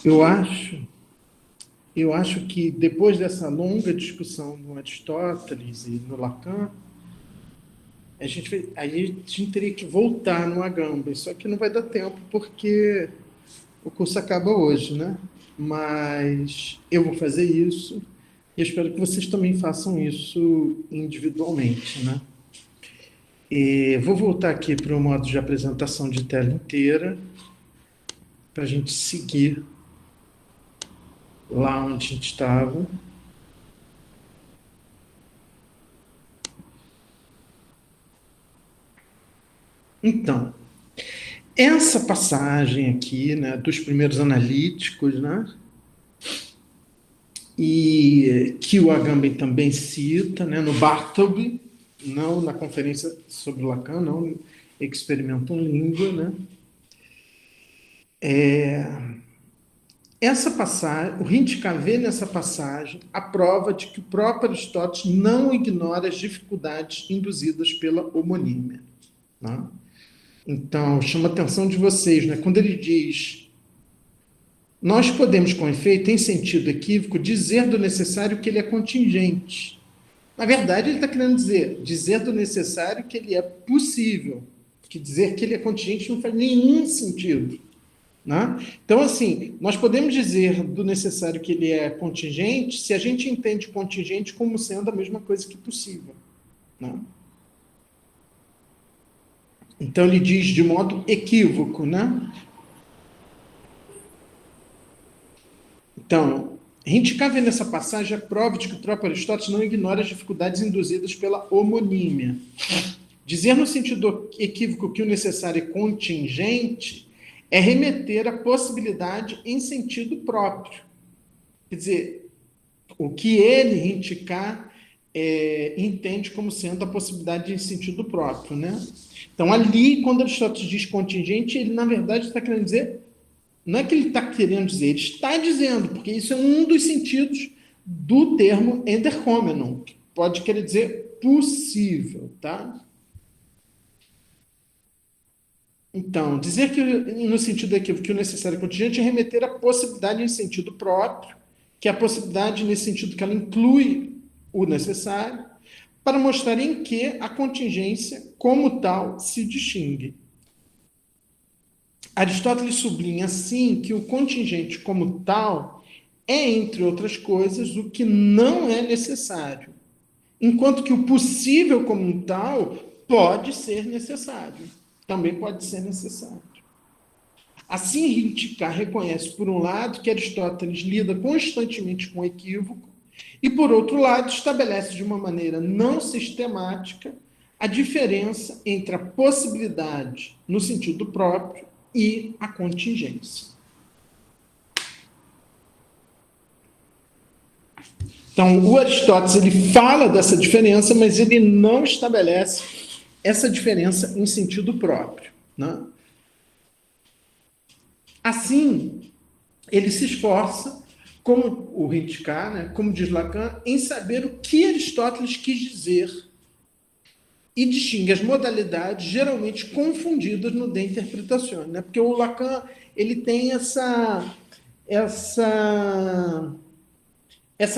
Eu acho, eu acho que depois dessa longa discussão no Aristóteles e no Lacan, a gente teria que voltar no Agamben, só que não vai dar tempo porque o curso acaba hoje, né? Mas eu vou fazer isso e eu espero que vocês também façam isso individualmente, né? E vou voltar aqui para o modo de apresentação de tela inteira para a gente seguir lá onde a gente estava. Então, essa passagem aqui, né, dos primeiros analíticos, né, e que o Agamben também cita, né, no Bartleby, não na conferência sobre Lacan, não Experimentum Lingua, né, essa passagem, o Rintka vê nessa passagem a prova de que o próprio Aristóteles não ignora as dificuldades induzidas pela homonímia. Né? Então, chama a atenção de vocês, né? Quando ele diz: nós podemos, com efeito, em sentido equívoco, dizer do necessário que ele é contingente. Na verdade, ele está querendo dizer do necessário que ele é possível, que dizer que ele é contingente não faz nenhum sentido. Né? Então, assim, nós podemos dizer do necessário que ele é contingente se a gente entende contingente como sendo a mesma coisa que possível. Né? Então, ele diz de modo equívoco, né? Então, a gente cá vê nessa passagem a prova de que o próprio Aristóteles não ignora as dificuldades induzidas pela homonímia. Dizer no sentido equívoco que o necessário é contingente é remeter à possibilidade em sentido próprio. Quer dizer, o que ele, Rintiká, entende como sendo a possibilidade em sentido próprio. Né? Então, ali, quando Aristóteles diz contingente, ele, na verdade, está querendo dizer, não é que ele está querendo dizer, ele está dizendo, porque isso é um dos sentidos do termo enderhomenon, que pode querer dizer possível, tá? Então, dizer que no sentido equívoco que o necessário é contingente é remeter à possibilidade em sentido próprio, que é a possibilidade nesse sentido que ela inclui o necessário, para mostrar em que a contingência, como tal, se distingue. Aristóteles sublinha, assim, que o contingente, como tal, é, entre outras coisas, o que não é necessário, enquanto que o possível, como tal, pode ser necessário. Também pode ser necessário. Assim, Rintiká reconhece, por um lado, que Aristóteles lida constantemente com o equívoco, e, por outro lado, estabelece de uma maneira não sistemática a diferença entre a possibilidade, no sentido próprio, e a contingência. Então, o Aristóteles ele fala dessa diferença, mas ele não estabelece essa diferença em sentido próprio. Né? Assim, ele se esforça, como o Rintiká, né, como diz Lacan, em saber o que Aristóteles quis dizer e distingue as modalidades geralmente confundidas no De Interpretazione, né? Porque o Lacan ele tem essa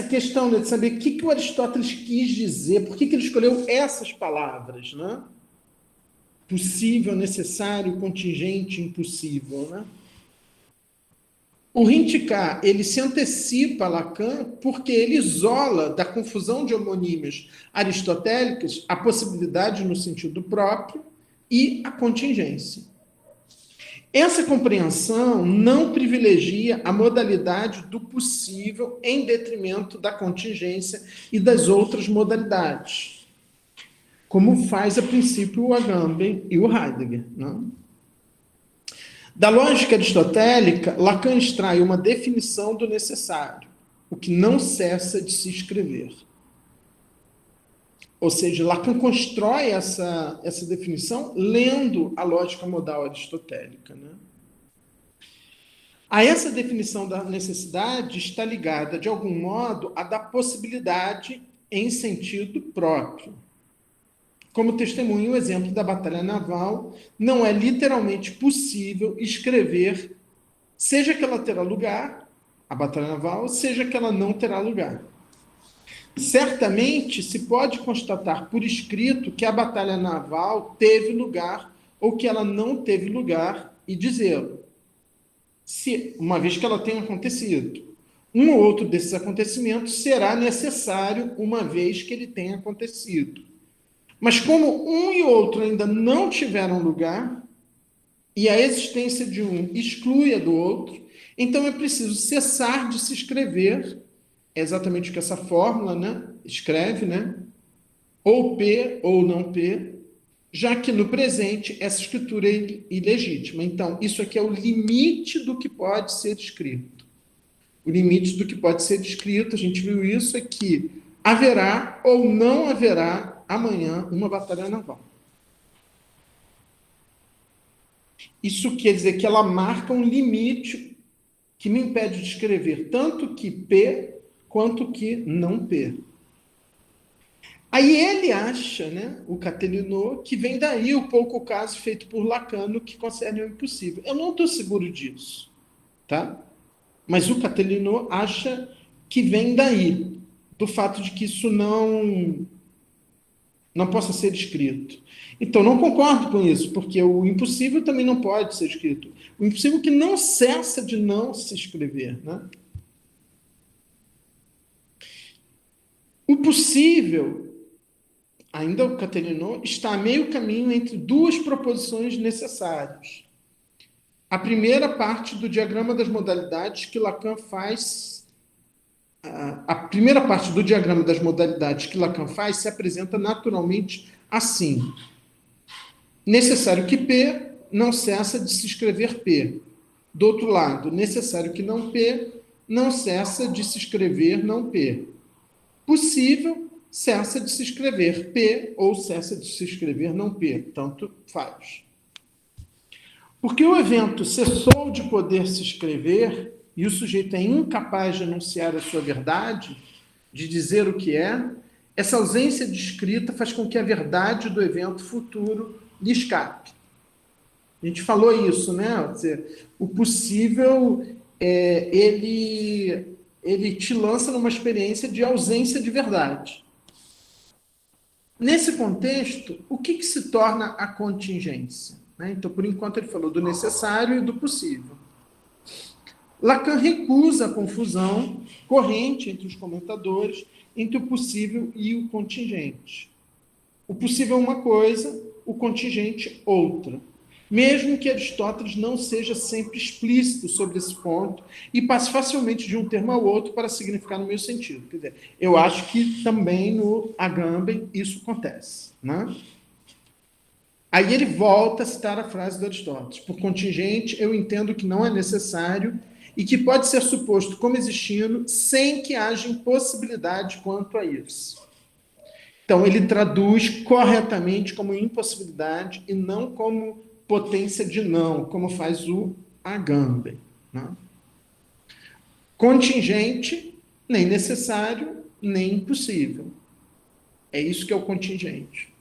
questão, né, de saber o que o Aristóteles quis dizer, por que ele escolheu essas palavras, né? Possível, necessário, contingente, impossível, né? O Rintiká, ele se antecipa a Lacan porque ele isola da confusão de homonímias aristotélicas a possibilidade no sentido próprio e a contingência. Essa compreensão não privilegia a modalidade do possível em detrimento da contingência e das outras modalidades, como faz a princípio o Agamben e o Heidegger. Não? Da lógica aristotélica, Lacan extrai uma definição do necessário, o que não cessa de se escrever. Ou seja, Lacan constrói essa definição lendo a lógica modal aristotélica. Né? A essa definição da necessidade está ligada, de algum modo, a da possibilidade em sentido próprio. Como testemunho, o exemplo da batalha naval, não é literalmente possível escrever seja que ela terá lugar, a batalha naval, seja que ela não terá lugar. Certamente se pode constatar por escrito que a batalha naval teve lugar ou que ela não teve lugar e dizê-lo, se uma vez que ela tenha acontecido. Um ou outro desses acontecimentos será necessário uma vez que ele tenha acontecido. Mas como um e outro ainda não tiveram lugar, e a existência de um exclui a do outro, então é preciso cessar de se escrever, é exatamente o que essa fórmula, né, escreve, né, ou P ou não P, já que no presente essa escritura é ilegítima. Então, isso aqui é o limite do que pode ser escrito. O limite do que pode ser escrito, a gente viu isso, é que haverá ou não haverá amanhã uma batalha naval. Isso quer dizer que ela marca um limite que me impede de escrever tanto que P quanto que não P. Aí ele acha, né, o Catelinot, que vem daí o pouco caso feito por Lacan no que concerne ao impossível. Eu não estou seguro disso, tá? Mas o Catelinot acha que vem daí, do fato de que isso não possa ser escrito. Então, não concordo com isso, porque o impossível também não pode ser escrito. O impossível que não cessa de não se escrever, né? O possível, ainda o Catelinot, está a meio caminho entre duas proposições necessárias. A primeira parte do diagrama das modalidades que Lacan faz. A primeira parte do diagrama das modalidades que Lacan faz se apresenta naturalmente assim. Necessário que P não cessa de se escrever P. Do outro lado, necessário que não P não cessa de se escrever não P. Possível, cessa de se escrever P ou cessa de se escrever não P. Tanto faz. Porque o evento cessou de poder se escrever e o sujeito é incapaz de anunciar a sua verdade, de dizer o que é, essa ausência de escrita faz com que a verdade do evento futuro lhe escape. A gente falou isso, né? Quer dizer, o possível, ele te lança numa experiência de ausência de verdade. Nesse contexto, o que se torna a contingência? Então, por enquanto, ele falou do necessário e do possível. Lacan recusa a confusão corrente entre os comentadores entre o possível e o contingente. O possível é uma coisa, o contingente outra. Mesmo que Aristóteles não seja sempre explícito sobre esse ponto e passe facilmente de um termo ao outro para significar no meu sentido. Quer dizer, eu acho que também no Agamben isso acontece, né? Aí ele volta a citar a frase do Aristóteles. Por contingente, eu entendo que não é necessário e que pode ser suposto como existindo sem que haja impossibilidade quanto a isso. Então, ele traduz corretamente como impossibilidade e não como potência de não, como faz o Agamben, né? Contingente, nem necessário, nem impossível. É isso que é o contingente.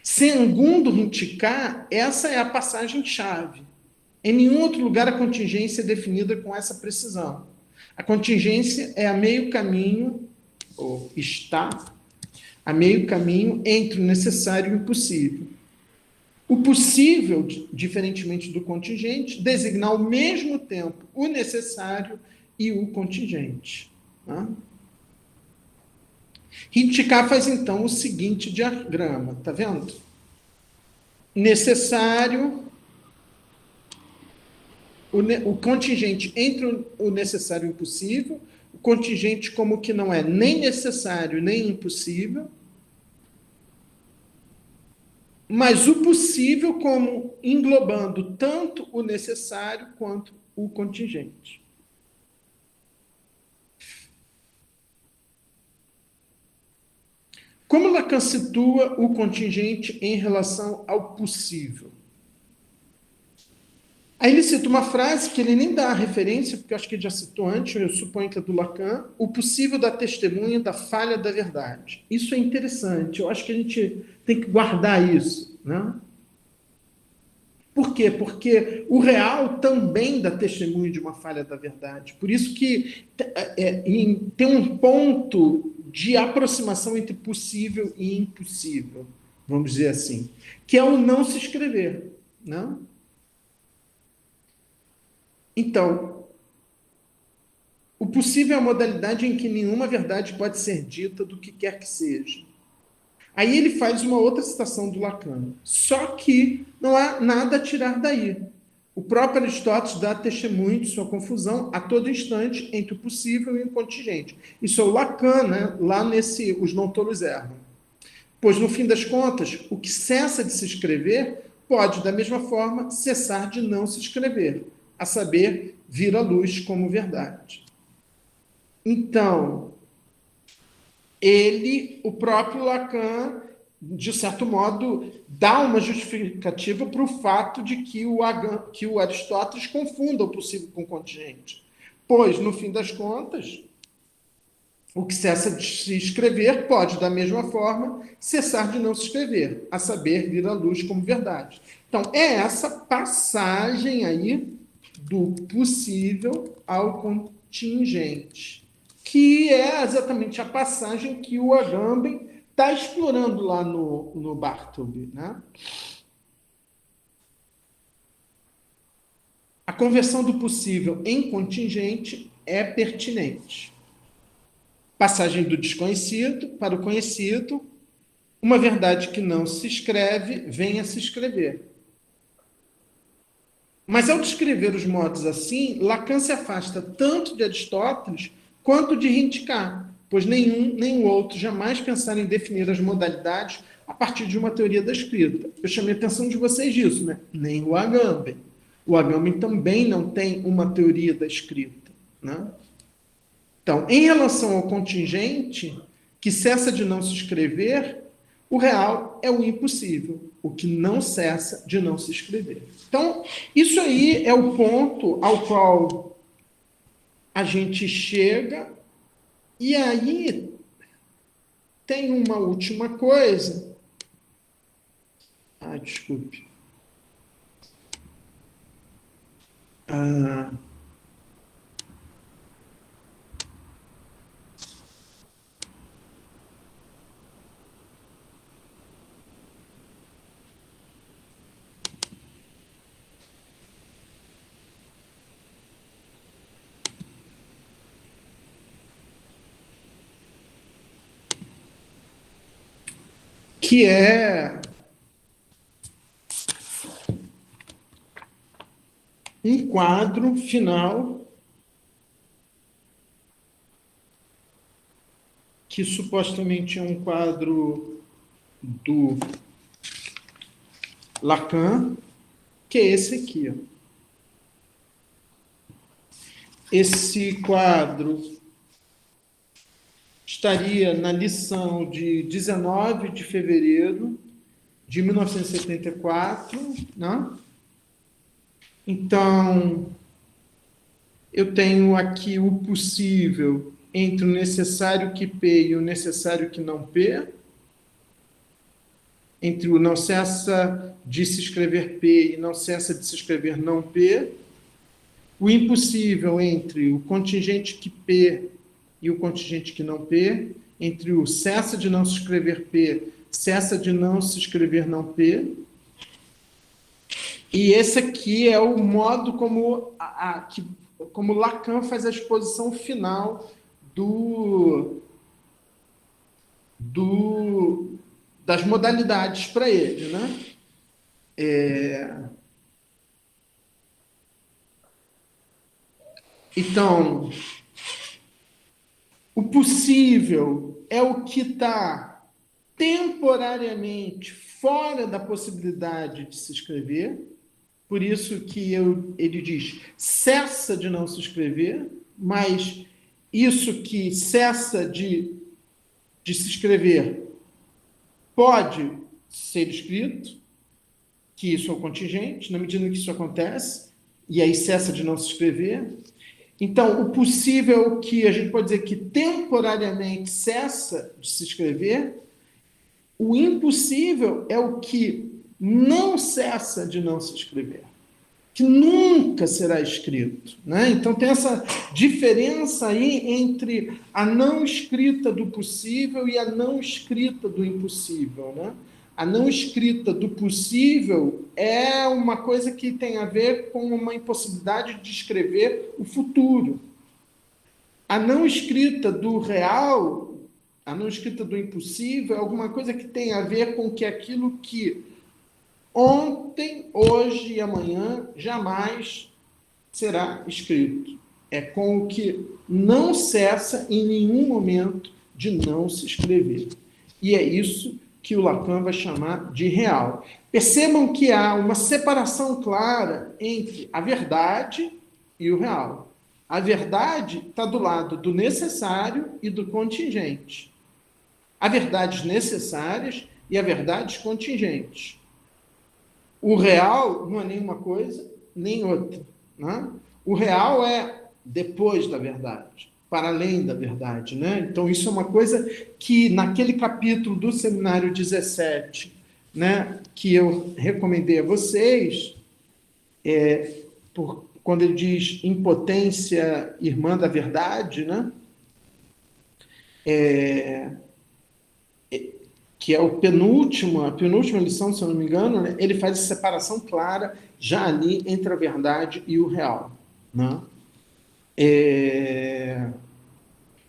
Segundo Rintiká, essa é a passagem-chave. Em nenhum outro lugar a contingência é definida com essa precisão. A contingência é a meio caminho, ou está a meio caminho entre o necessário e o impossível. O possível, diferentemente do contingente, designa ao mesmo tempo o necessário e o contingente. Tá? Rintiká faz, então, o seguinte diagrama, tá vendo? Necessário, o contingente entre o necessário e o impossível, o contingente como que não é nem necessário nem impossível, mas o possível como englobando tanto o necessário quanto o contingente. Como Lacan situa o contingente em relação ao possível? Aí ele cita uma frase que ele nem dá a referência, porque eu acho que ele já citou antes, eu suponho que é do Lacan, o possível da testemunha da falha da verdade. Isso é interessante, eu acho que a gente tem que guardar isso, né? Por quê? Porque o real também dá testemunho de uma falha da verdade. Por isso que tem um ponto de aproximação entre possível e impossível, vamos dizer assim, que é o não se escrever, não? Então, o possível é a modalidade em que nenhuma verdade pode ser dita do que quer que seja. Aí ele faz uma outra citação do Lacan. Só que não há nada a tirar daí. O próprio Aristóteles dá testemunho de sua confusão a todo instante entre o possível e o contingente. Isso é o Lacan, né? Lá nesse Os Não Tolos Erram. Pois, no fim das contas, o que cessa de se escrever pode, da mesma forma, cessar de não se escrever, a saber, vir à luz como verdade. Então, o próprio Lacan, de certo modo, dá uma justificativa para o fato de que o Aristóteles confunda o possível com o contingente. Pois, no fim das contas, o que cessa de se escrever pode, da mesma forma, cessar de não se escrever, a saber, vir à luz como verdade. Então, é essa passagem aí do possível ao contingente, que é exatamente a passagem que o Agamben está explorando lá no Bartleby, né? A conversão do possível em contingente é pertinente. Passagem do desconhecido para o conhecido, uma verdade que não se escreve, vem a se escrever. Mas ao descrever os modos assim, Lacan se afasta tanto de Aristóteles quanto de Rinticar, pois nenhum nem o outro jamais pensaram em definir as modalidades a partir de uma teoria da escrita. Eu chamei a atenção de vocês disso, né? Nem o Agamben. O Agamben também não tem uma teoria da escrita, né? Então, em relação ao contingente, que cessa de não se escrever, o real é o impossível, o que não cessa de não se escrever. Então, isso aí é o ponto ao qual a gente chega, e aí tem uma última coisa. Desculpe. Que é um quadro final que supostamente é um quadro do Lacan, que é esse aqui. Ó. Esse quadro estaria na lição de 19 de fevereiro de 1974, né? Então, eu tenho aqui o possível entre o necessário que P e o necessário que não P, entre o não cessa de se escrever P e não cessa de se escrever não P, o impossível entre o contingente que P e o contingente que não P, entre o cessa de não se escrever P, cessa de não se escrever não P, e esse aqui é o modo como Lacan faz a exposição final das modalidades para ele, né? Então, o possível é o que está temporariamente fora da possibilidade de se escrever, por isso que ele diz, cessa de não se escrever, mas isso que cessa de se escrever pode ser escrito, que isso é o contingente, na medida que isso acontece, e aí cessa de não se escrever. Então, o possível é o que a gente pode dizer que temporariamente cessa de se escrever, o impossível é o que não cessa de não se escrever, que nunca será escrito, né? Então tem essa diferença aí entre a não escrita do possível e a não escrita do impossível, né? A não escrita do possível é uma coisa que tem a ver com uma impossibilidade de escrever o futuro. A não escrita do real, a não escrita do impossível, é alguma coisa que tem a ver com que aquilo que ontem, hoje e amanhã jamais será escrito. É com o que não cessa em nenhum momento de não se escrever. E é isso que o Lacan vai chamar de real. Percebam que há uma separação clara entre a verdade e o real. A verdade está do lado do necessário e do contingente. Há verdades necessárias e há verdades contingentes. O real não é nenhuma coisa nem outra. Né? O real é depois da verdade, para além da verdade. Né? Então, isso é uma coisa que, naquele capítulo do Seminário 17, né, que eu recomendei a vocês, quando ele diz impotência irmã da verdade, né? Que é a penúltima lição, se eu não me engano, né? Ele faz a separação clara já ali entre a verdade e o real. Né?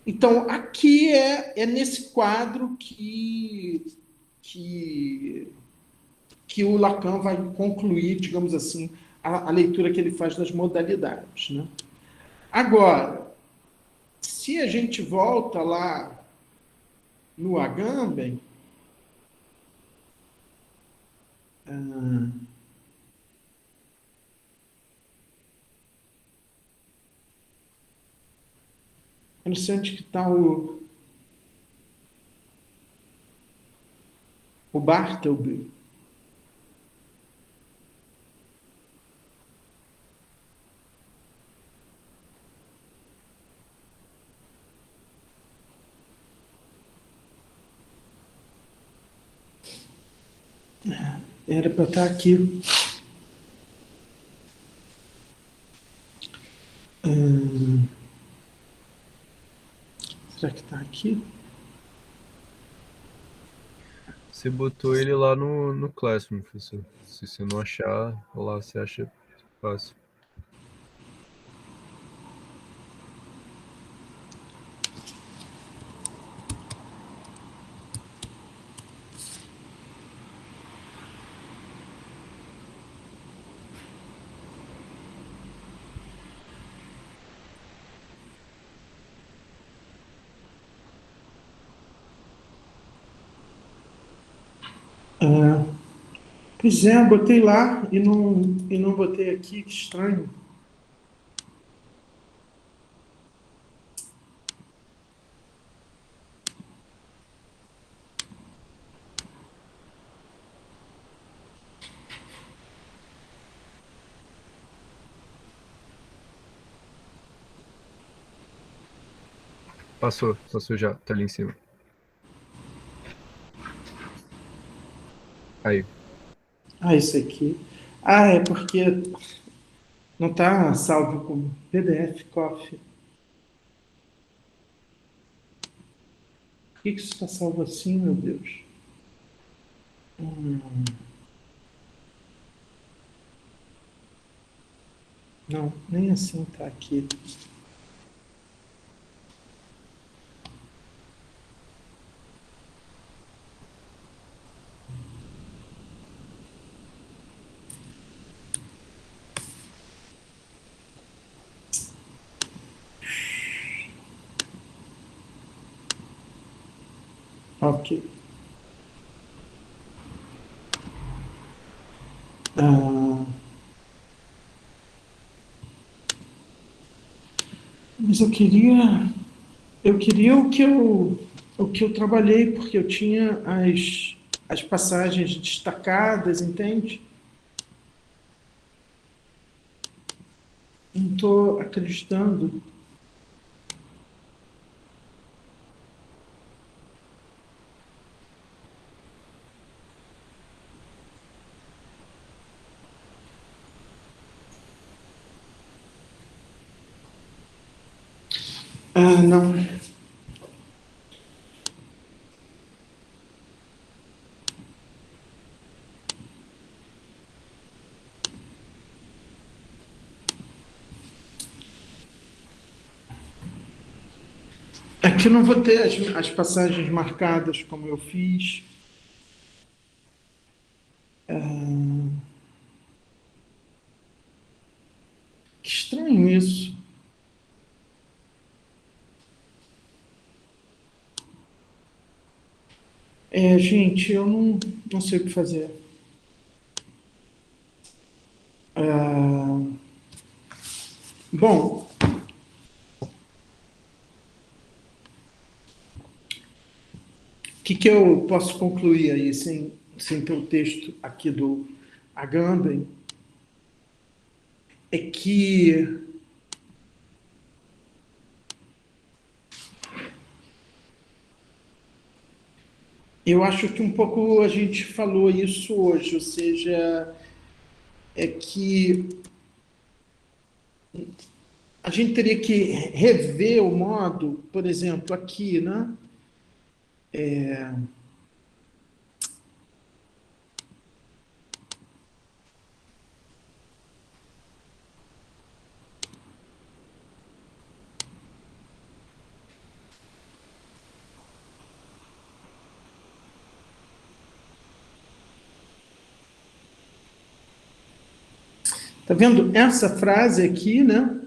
Então, aqui é nesse quadro que o Lacan vai concluir, digamos assim, a leitura que ele faz das modalidades. Né? Agora, se a gente volta lá no Agamben, eu não sei onde que está o Bartleby. Era para estar aqui. Será que está aqui? Você botou ele lá no Classroom, professor. Se você não achar, lá você acha fácil. Pois é, botei lá e não botei aqui, que estranho. Passou já, tá ali em cima. Aí. Ah, esse aqui. Ah, é porque não está salvo como PDF, Coffee. Por que isso está salvo assim, meu Deus? Não, nem assim está aqui. Ok. Ah, mas eu queria o que eu trabalhei, porque eu tinha as passagens destacadas, entende? Não estou acreditando. Ah, não. Aqui eu não vou ter as passagens marcadas como eu fiz. Que estranho isso. Gente, eu não sei o que fazer. Ah, bom, o que eu posso concluir aí, sem ter o texto aqui do Agamben, é que eu acho que um pouco a gente falou isso hoje, ou seja, é que a gente teria que rever o modo, por exemplo, aqui, né? Tá vendo essa frase aqui, né?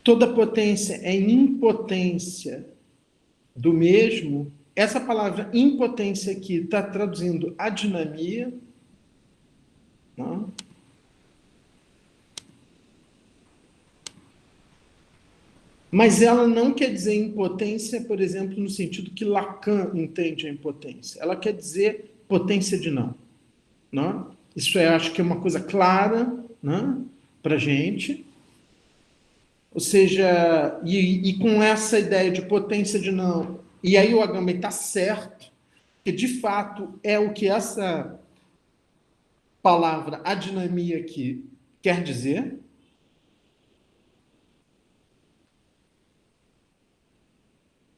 Toda potência é impotência do mesmo. Essa palavra impotência aqui está traduzindo a dinamia, né? Mas ela não quer dizer impotência, por exemplo, no sentido que Lacan entende a impotência. Ela quer dizer potência de não. Né? Isso acho que é uma coisa clara, né, para a gente. Ou seja, e com essa ideia de potência de não, e aí o Agamben está certo, que de fato é o que essa palavra adinamia aqui quer dizer.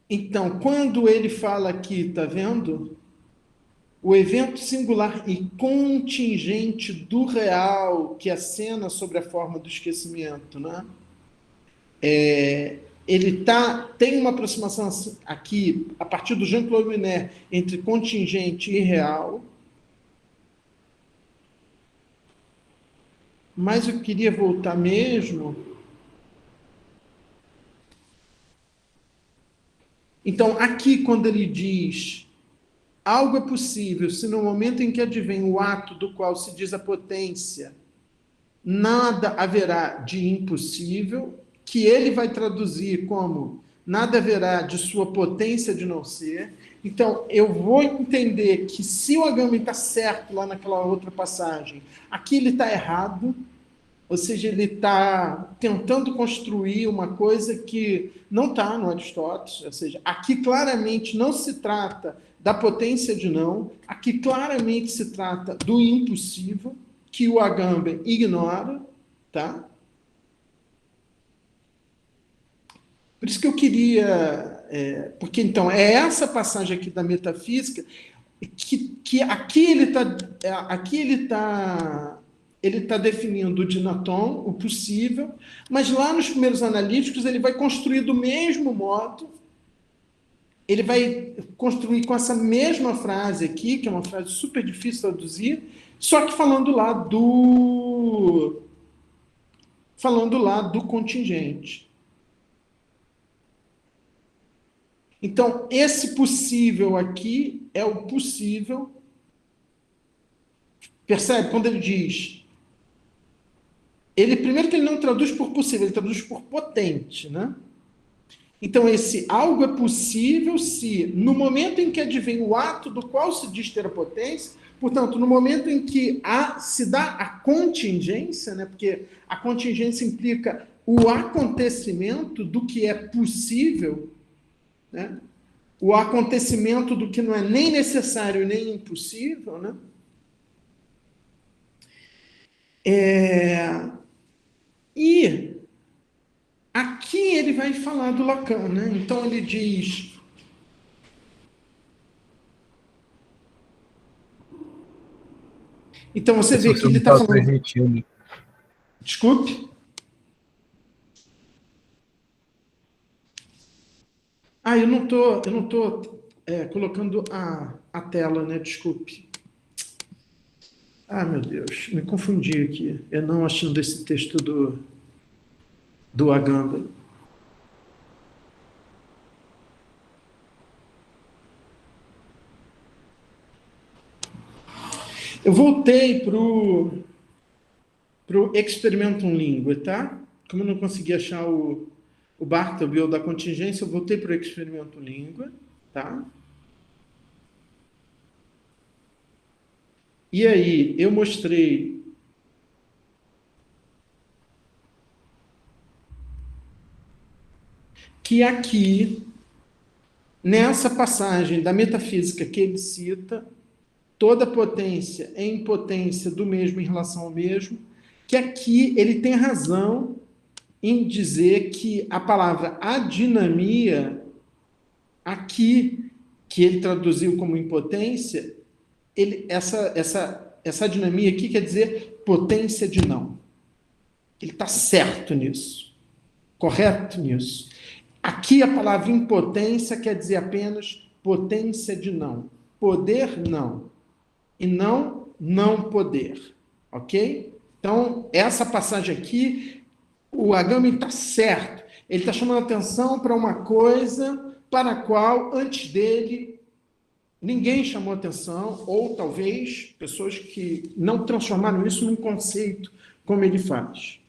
Então, quando ele fala aqui, tá vendo? O evento singular e contingente do real que acena sobre a forma do esquecimento, né? Ele tem uma aproximação aqui, a partir do Jean-Claude Miner, entre contingente e real, mas eu queria voltar mesmo. Então, aqui, quando ele diz algo é possível se no momento em que advém o ato do qual se diz a potência, nada haverá de impossível, que ele vai traduzir como nada haverá de sua potência de não ser. Então, eu vou entender que se o Agamben está certo lá naquela outra passagem, aqui ele está errado, ou seja, ele está tentando construir uma coisa que não está no Aristóteles, ou seja, aqui claramente não se trata da potência de não, aqui claramente se trata do impossível, que o Agamben ignora, tá? Por isso que eu queria, porque então é essa passagem aqui da metafísica que ele tá definindo o dinatom, o possível, mas lá nos primeiros analíticos ele vai construir do mesmo modo, ele vai construir com essa mesma frase aqui, que é uma frase super difícil de traduzir, só que falando lá do contingente. Então, esse possível aqui é o possível. Percebe? Quando ele diz. Primeiro que ele não traduz por possível, ele traduz por potente, né? Então, esse algo é possível se, no momento em que advém o ato do qual se diz ter a potência, portanto, no momento em que se dá a contingência, né? Porque a contingência implica o acontecimento do que é possível, né? O acontecimento do que não é nem necessário nem impossível, né? E Aqui ele vai falar do Lacan, né? Então ele diz... Então você vê que Professor, ele não está está falando... transmitindo. Desculpe. Eu não tô colocando a tela, né? Desculpe. Meu Deus, me confundi aqui. Eu não achando esse texto do Agamben. Eu voltei para o Experimentum Linguae, tá? Como eu não consegui achar o Bartleby ou da contingência, eu voltei para o Experimentum Linguae, tá? E aí, eu mostrei que aqui, nessa passagem da metafísica que ele cita, toda potência é impotência do mesmo em relação ao mesmo, que aqui ele tem razão em dizer que a palavra adinamia, aqui, que ele traduziu como impotência, essa adinamia aqui quer dizer potência de não. Ele está certo nisso, correto nisso. Aqui a palavra impotência quer dizer apenas potência de não. Poder, não. E não poder. Ok? Então, essa passagem aqui, o Agamben está certo. Ele está chamando atenção para uma coisa para a qual, antes dele, ninguém chamou atenção, ou talvez pessoas que não transformaram isso num conceito, como ele faz.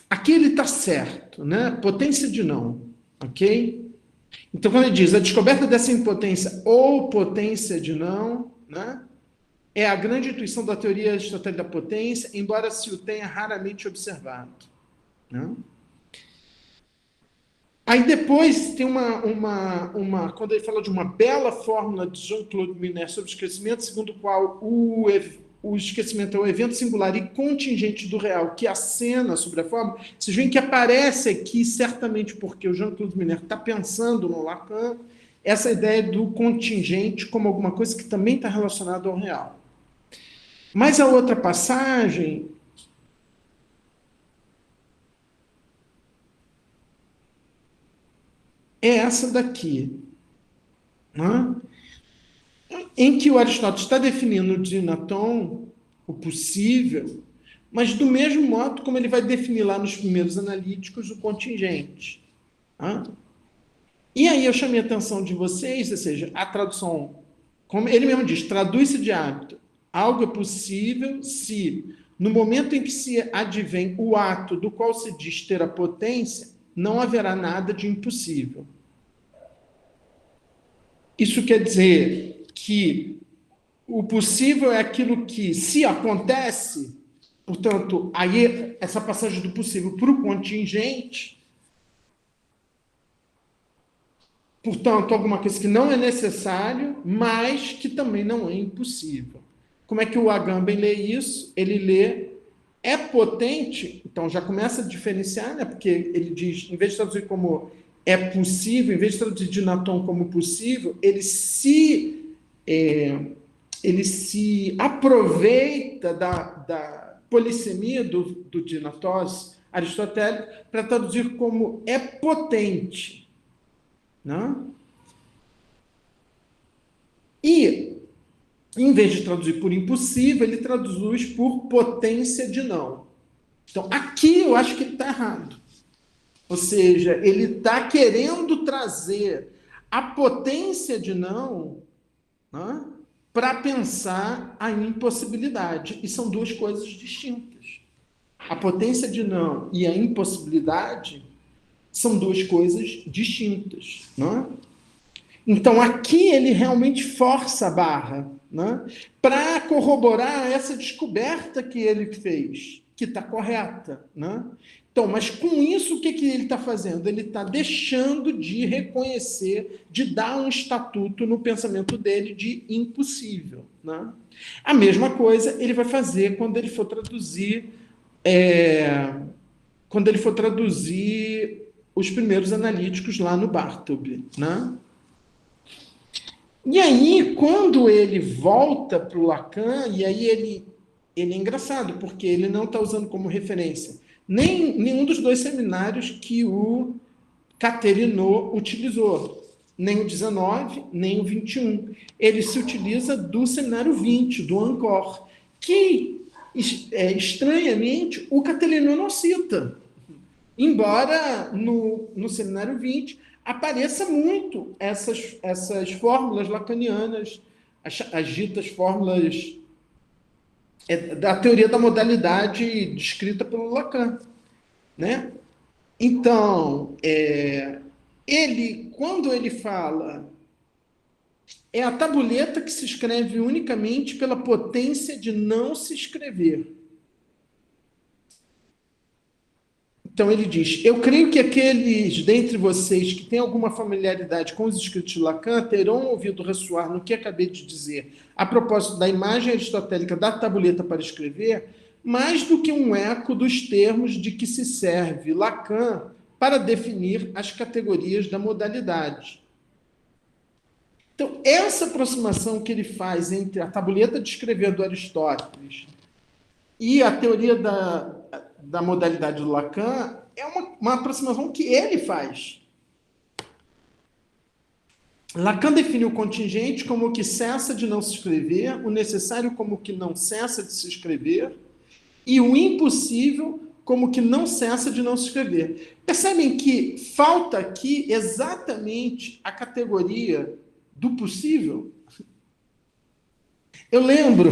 Aqui ele está certo, né? Potência de não, ok? Então, quando ele diz a descoberta dessa impotência ou potência de não, né? É a grande intuição da teoria aristotélica da potência, embora se o tenha raramente observado. Né? Aí depois tem quando ele fala de uma bela fórmula de Jean-Claude Miner sobre o esquecimento, segundo o qual o esquecimento é um evento singular e contingente do real, que acena sobre a fórmula, vocês veem que aparece aqui, certamente porque o Jean-Claude Miner está pensando no Lacan, essa ideia do contingente como alguma coisa que também está relacionada ao real. Mas a outra passagem é essa daqui, né? Em que o Aristóteles está definindo o dinaton, o possível, mas do mesmo modo como ele vai definir lá nos primeiros analíticos o contingente. Né? E aí eu chamei a atenção de vocês, ou seja, a tradução, como ele mesmo diz, traduz-se de hábito. Algo é possível se, no momento em que se advém o ato do qual se diz ter a potência, não haverá nada de impossível. Isso quer dizer que o possível é aquilo que, se acontece, portanto, aí essa passagem do possível para o contingente, portanto, alguma coisa que não é necessário, mas que também não é impossível. Como é que o Agamben lê isso? Ele lê é potente, então já começa a diferenciar, né? Porque ele diz, em vez de traduzir como é possível, em vez de traduzir Dinaton como possível, ele se aproveita da polissemia do Dinatós aristotélico para traduzir como é potente. Não? E, em vez de traduzir por impossível, ele traduz por potência de não. Então, aqui eu acho que ele está errado. Ou seja, ele está querendo trazer a potência de não, né, para pensar a impossibilidade. E são duas coisas distintas. A potência de não e a impossibilidade são duas coisas distintas. Né? Então, aqui ele realmente força a barra, né, para corroborar essa descoberta que ele fez, que está correta. Né? Então, mas com isso, o que ele está fazendo? Ele está deixando de reconhecer, de dar um estatuto no pensamento dele de impossível. Né? A mesma coisa ele vai fazer quando ele for traduzir os primeiros analíticos lá no Bartleby, né? E aí, quando ele volta para o Lacan, e aí ele é engraçado, porque ele não está usando como referência nenhum dos dois seminários que o Caterineau utilizou, nem o 19, nem o 21. Ele se utiliza do seminário 20, do Ancor, que, estranhamente, o Caterineau não cita, embora no seminário 20 apareça muito essas fórmulas lacanianas, as ditas fórmulas da teoria da modalidade descrita pelo Lacan, né? Então, quando ele fala, é a tabuleta que se escreve unicamente pela potência de não se escrever. Então, ele diz, eu creio que aqueles dentre vocês que têm alguma familiaridade com os escritos de Lacan terão ouvido ressoar no que acabei de dizer a propósito da imagem aristotélica da tabuleta para escrever, mais do que um eco dos termos de que se serve Lacan para definir as categorias da modalidade. Então, essa aproximação que ele faz entre a tabuleta de escrever do Aristóteles e a teoria da modalidade do Lacan é uma aproximação que ele faz. Lacan definiu o contingente como o que cessa de não se escrever, o necessário como o que não cessa de se escrever, e o impossível como que não cessa de não se escrever. Percebem que falta aqui exatamente a categoria do possível? Eu lembro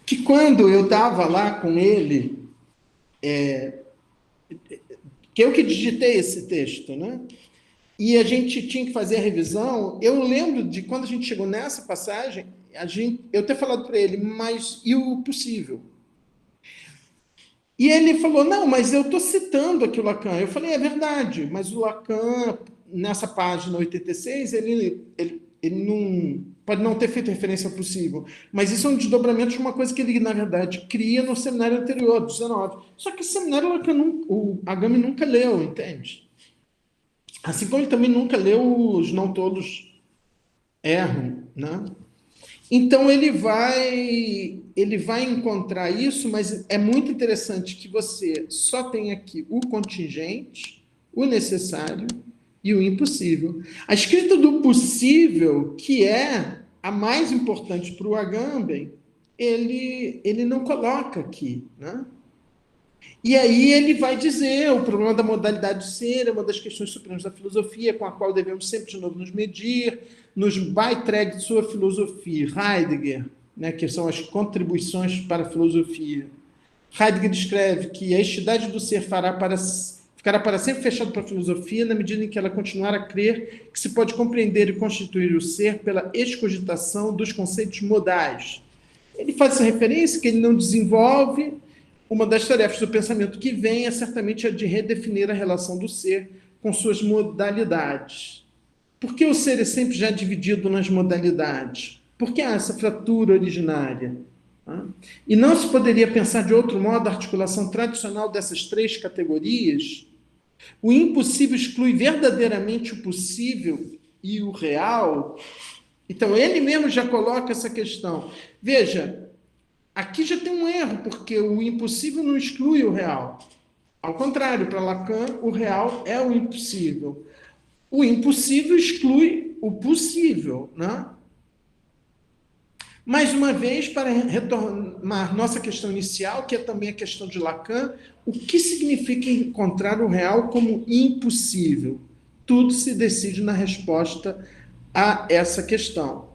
que quando eu estava lá com ele, que eu que digitei esse texto, né? E a gente tinha que fazer a revisão, eu lembro de quando a gente chegou nessa passagem, eu ter falado para ele, mas e o possível? E ele falou, não, mas eu estou citando aqui o Lacan. Eu falei, é verdade, mas o Lacan, nessa página 86, ele não pode não ter feito referência ao possível, mas isso é um desdobramento de uma coisa que ele, na verdade, cria no seminário anterior, 19. Só que esse seminário o Agami nunca leu, entende? Assim como ele também nunca leu Os Não Todos Erram, né? Então, ele vai encontrar isso, mas é muito interessante que você só tem aqui o contingente, o necessário e o impossível. A escrita do possível, que é a mais importante para o Agamben, ele não coloca aqui, né? E aí ele vai dizer, o problema da modalidade de ser é uma das questões supremas da filosofia, com a qual devemos sempre de novo nos medir, nos Beiträge de sua filosofia, Heidegger, né, que são as contribuições para a filosofia. Heidegger descreve que a entidade do ser ficará para sempre fechada para a filosofia na medida em que ela continuar a crer que se pode compreender e constituir o ser pela excogitação dos conceitos modais. Ele faz essa referência que ele não desenvolve. Uma das tarefas do pensamento que vem é certamente a de redefinir a relação do ser com suas modalidades. Por que o ser é sempre já dividido nas modalidades? Por que há essa fratura originária? E não se poderia pensar de outro modo a articulação tradicional dessas três categorias? O impossível exclui verdadeiramente o possível e o real? Então, ele mesmo já coloca essa questão. Veja, aqui já tem um erro, porque o impossível não exclui o real. Ao contrário, para Lacan, o real é o impossível. O impossível exclui o possível, né? Mais uma vez, para retomar nossa questão inicial, que é também a questão de Lacan, o que significa encontrar o real como impossível? Tudo se decide na resposta a essa questão.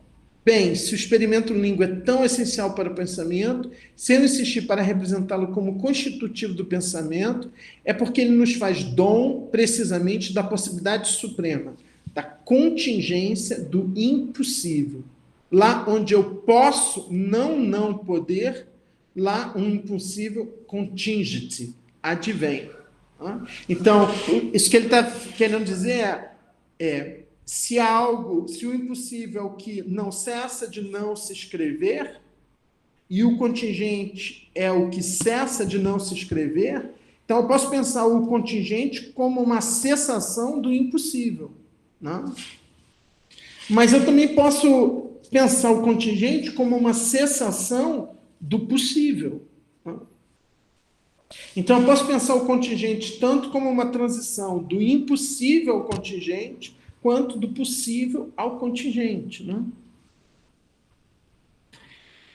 Bem, se o experimento língua é tão essencial para o pensamento, se eu insistir para representá-lo como constitutivo do pensamento, é porque ele nos faz dom, precisamente, da possibilidade suprema, da contingência do impossível. Lá onde eu posso não poder, lá um impossível contingente, advém. Então, isso que ele está querendo dizer se o impossível é o que não cessa de não se escrever, e o contingente é o que cessa de não se escrever, Então, eu posso pensar o contingente como uma cessação do impossível, né? Mas eu também posso pensar o contingente como uma cessação do possível, né? Então, eu posso pensar o contingente tanto como uma transição do impossível ao contingente, quanto do possível ao contingente, né?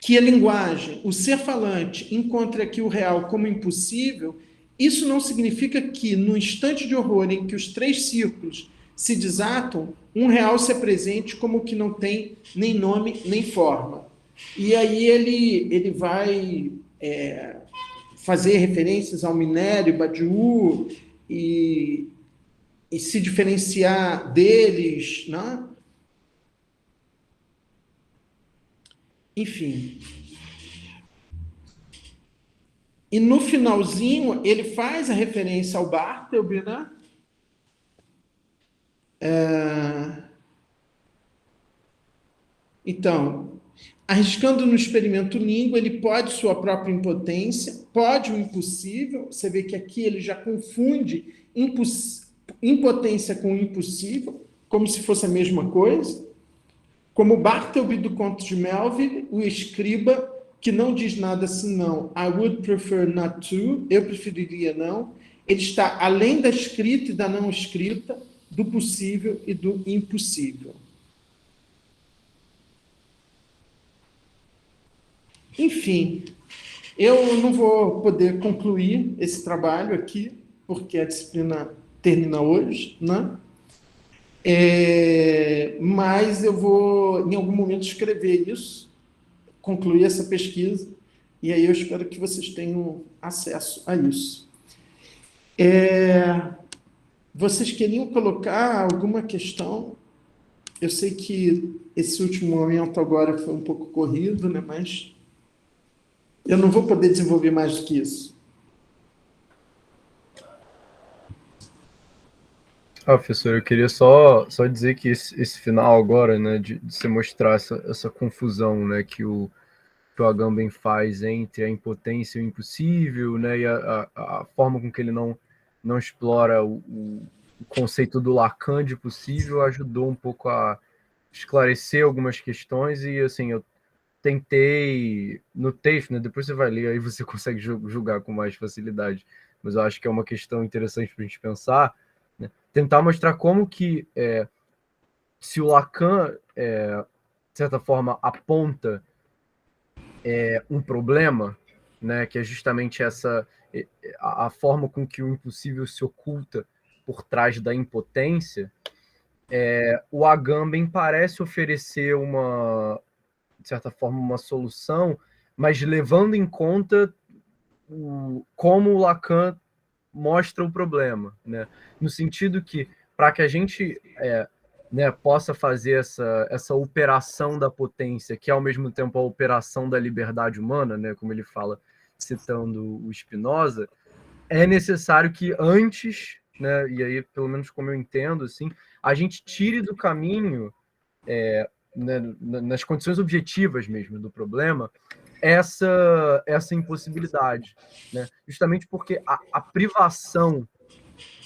Que a linguagem, o ser falante, encontre aqui o real como impossível, isso não significa que, no instante de horror em que os três círculos se desatam, um real se apresente como que não tem nem nome nem forma. E aí ele vai fazer referências ao minério, Badiou, e se diferenciar deles, né? Enfim. E no finalzinho, ele faz a referência ao Bartleby, né? Então, arriscando no experimento língua, ele pode sua própria impotência, pode o impossível. Você vê que aqui ele já confunde impotência com impossível, como se fosse a mesma coisa. Como Bartleby do conto de Melville, o escriba, que não diz nada senão I would prefer not to, eu preferiria não. Ele está além da escrita e da não escrita, do possível e do impossível. Enfim, eu não vou poder concluir esse trabalho aqui, porque a disciplina termina hoje, né? Mas eu vou, em algum momento, escrever isso, concluir essa pesquisa, e aí eu espero que vocês tenham acesso a isso. Vocês queriam colocar alguma questão? Eu sei que esse último momento agora foi um pouco corrido, né? Mas eu não vou poder desenvolver mais do que isso. Professor, eu queria só dizer que esse final agora, né, de você mostrar essa confusão, né, que o Agamben faz entre a impotência e o impossível, né, e a forma com que ele não explora o conceito do Lacan de possível ajudou um pouco a esclarecer algumas questões e, assim, eu tentei no texto, né, depois você vai ler, aí você consegue julgar com mais facilidade, mas eu acho que é uma questão interessante para a gente pensar, né, tentar mostrar como que se o Lacan, de certa forma, aponta um problema, né, que é justamente a forma com que o impossível se oculta por trás da impotência, o Agamben parece oferecer de certa forma, uma solução, mas levando em conta como o Lacan mostra o problema, né? No sentido que, para que a gente né, possa fazer essa operação da potência, que é ao mesmo tempo a operação da liberdade humana, né, como ele fala, citando o Spinoza, é necessário que antes, né, e aí pelo menos como eu entendo, assim, a gente tire do caminho, né, nas condições objetivas mesmo do problema, essa impossibilidade, né? Justamente porque a privação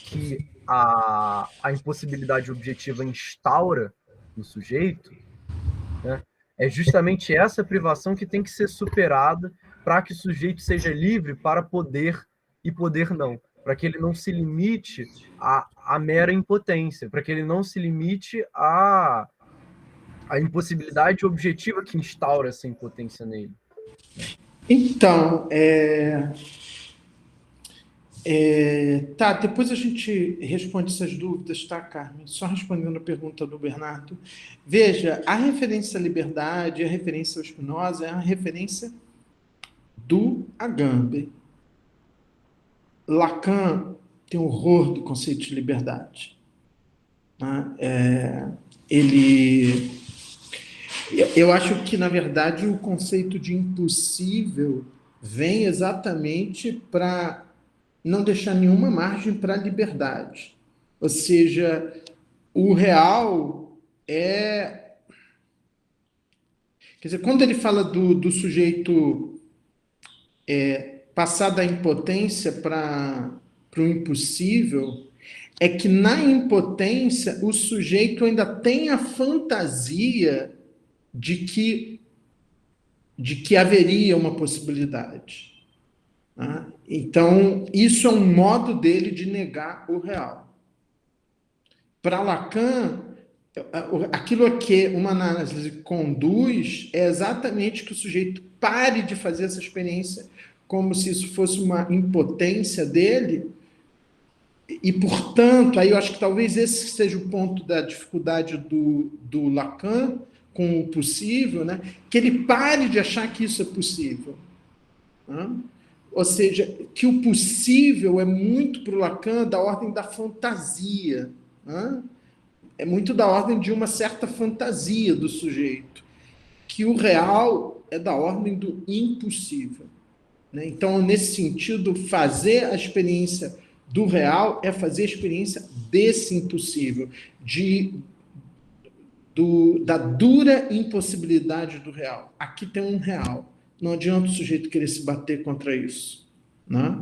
que a impossibilidade objetiva instaura no sujeito, né, é justamente essa privação que tem que ser superada para que o sujeito seja livre para poder e poder não, para que ele não se limite à mera impotência, para que ele não se limite à impossibilidade objetiva que instaura essa impotência nele. Então, tá, depois a gente responde essas dúvidas, tá, Carmen? Só respondendo a pergunta do Bernardo. Veja, a referência à liberdade, a referência ao Spinoza é a referência do Agamben. Lacan tem horror do conceito de liberdade, né? Eu acho que, na verdade, o conceito de impossível vem exatamente para não deixar nenhuma margem para a liberdade. Ou seja, o real é. Quer dizer, quando ele fala do sujeito passar da impotência para o impossível é que na impotência o sujeito ainda tem a fantasia de que haveria uma possibilidade. Né? Então, isso é um modo dele de negar o real. Para Lacan, aquilo a que uma análise conduz é exatamente que o sujeito pare de fazer essa experiência como se isso fosse uma impotência dele, e, portanto, aí eu acho que talvez esse seja o ponto da dificuldade do Lacan com o possível, né? Que ele pare de achar que isso é possível. Né? Ou seja, que o possível é muito para o Lacan da ordem da fantasia. Né? É muito da ordem de uma certa fantasia do sujeito. Que o real é da ordem do impossível. Né? Então, nesse sentido, fazer a experiência do real é fazer a experiência desse impossível, da dura impossibilidade do real. Aqui tem um real. Não adianta o sujeito querer se bater contra isso. Né?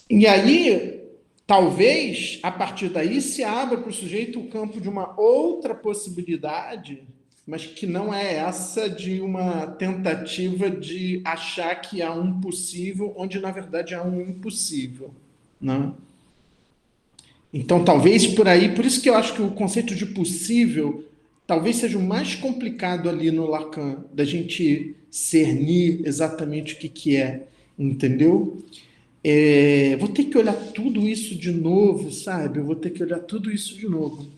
E aí, talvez, a partir daí, se abra para o sujeito o campo de uma outra possibilidade, mas que não é essa de uma tentativa de achar que há um possível, onde, na verdade, há um impossível. Né? Então, talvez por aí, por isso que eu acho que o conceito de possível talvez seja o mais complicado ali no Lacan, da gente cernir exatamente o que é, entendeu? Vou ter que olhar tudo isso de novo, sabe? Eu vou ter que olhar tudo isso de novo.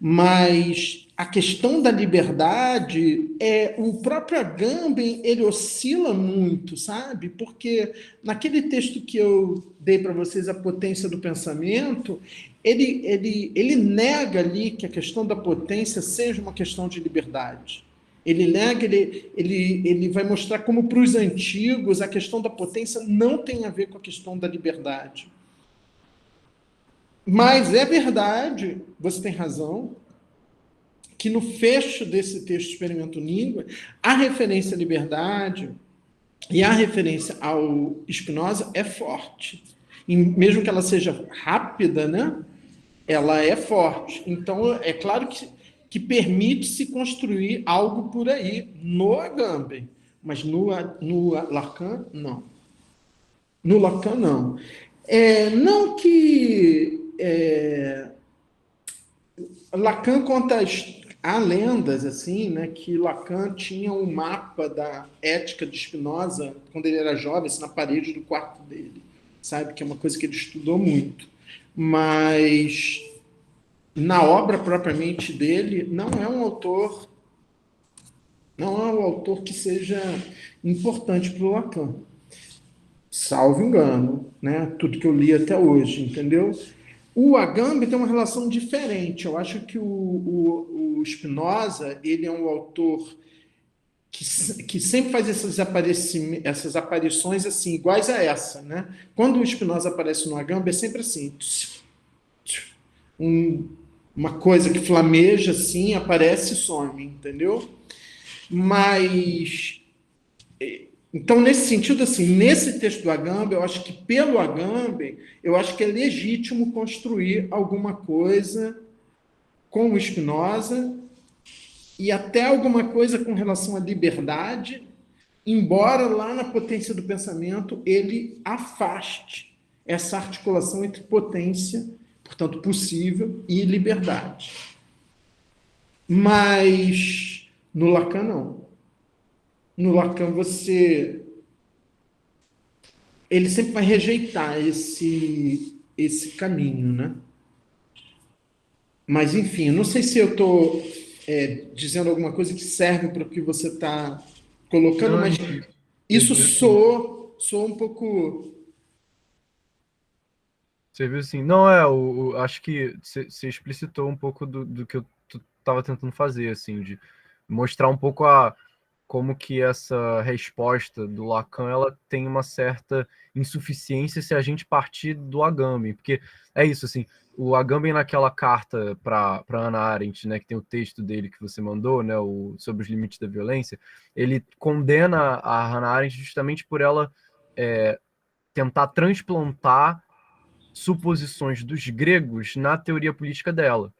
Mas a questão da liberdade, o próprio Agamben, ele oscila muito, sabe? Porque naquele texto que eu dei para vocês, A Potência do Pensamento, ele nega ali que a questão da potência seja uma questão de liberdade. Ele nega, ele vai mostrar como para os antigos a questão da potência não tem a ver com a questão da liberdade. Mas é verdade, você tem razão, que no fecho desse texto Experimento Língua, a referência à liberdade e a referência ao Spinoza é forte. E mesmo que ela seja rápida, né, ela é forte. Então, é claro que permite-se construir algo por aí no Agamben, mas no Lacan, não. No Lacan, não. Não que... Lacan conta... Há lendas, assim, né, que Lacan tinha um mapa da ética de Spinoza, quando ele era jovem, assim, na parede do quarto dele, sabe? Que é uma coisa que ele estudou muito. Mas na obra propriamente dele, não é um autor que seja importante para o Lacan. Salvo engano, né? Tudo que eu li até hoje, entendeu? O Agamben tem uma relação diferente. Eu acho que o Spinoza, ele é um autor que sempre faz essas aparições assim, iguais a essa, né? Quando o Spinoza aparece no Agamben, é sempre assim, uma coisa que flameja assim, aparece e some, entendeu? Mas então, nesse sentido, assim, nesse texto do Agamben, eu acho que pelo Agamben, eu acho que é legítimo construir alguma coisa com o Spinoza e até alguma coisa com relação à liberdade, embora lá na Potência do Pensamento ele afaste essa articulação entre potência, portanto, possível, e liberdade. Mas no Lacan, não. No Lacan, ele sempre vai rejeitar esse caminho, né? Mas, enfim, não sei se eu estou dizendo alguma coisa que serve para o que você está colocando, Não, mas isso soou um pouco... Você viu assim, não acho que você explicitou um pouco do que eu estava tentando fazer, assim, de mostrar um pouco como que essa resposta do Lacan ela tem uma certa insuficiência se a gente partir do Agamben, porque é isso, assim, o Agamben naquela carta para Hannah Arendt, né, que tem o texto dele que você mandou, né, sobre os limites da violência, ele condena a Hannah Arendt justamente por ela tentar transplantar suposições dos gregos na teoria política dela,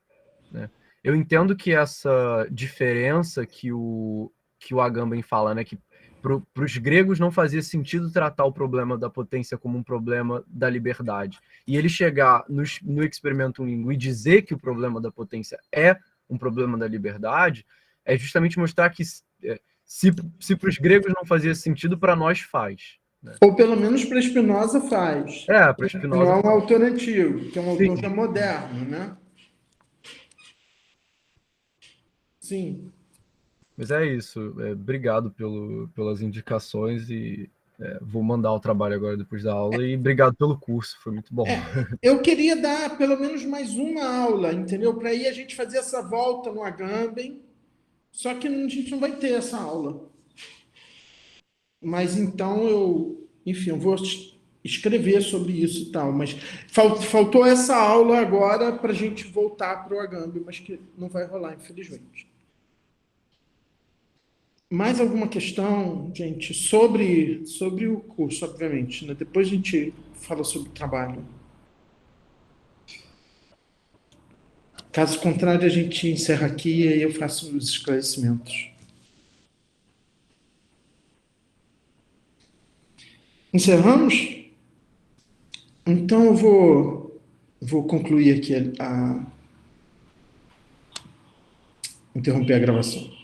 né? Eu entendo que essa diferença que o Agamben fala, né, que para os gregos não fazia sentido tratar o problema da potência como um problema da liberdade. E ele chegar no Experimentum Linguae e dizer que o problema da potência é um problema da liberdade, é justamente mostrar que se para os gregos não fazia sentido, para nós faz. Né? Ou pelo menos para Spinoza faz. Para Não Spinoza é um faz. autor antigo, que é um autor Sim. já moderno, né? Sim. Mas é isso. Obrigado pelas indicações e vou mandar o trabalho agora depois da aula. E obrigado pelo curso, foi muito bom. Eu queria dar pelo menos mais uma aula, entendeu? Para aí a gente fazer essa volta no Agamben. Só que a gente não vai ter essa aula. Mas então enfim, eu vou escrever sobre isso e tal. Mas faltou essa aula agora para a gente voltar para o Agamben, mas que não vai rolar, infelizmente. Mais alguma questão, gente, sobre o curso, obviamente, né? Depois a gente fala sobre o trabalho. Caso contrário, a gente encerra aqui e aí eu faço os esclarecimentos. Encerramos? Então eu vou concluir aqui interromper a gravação.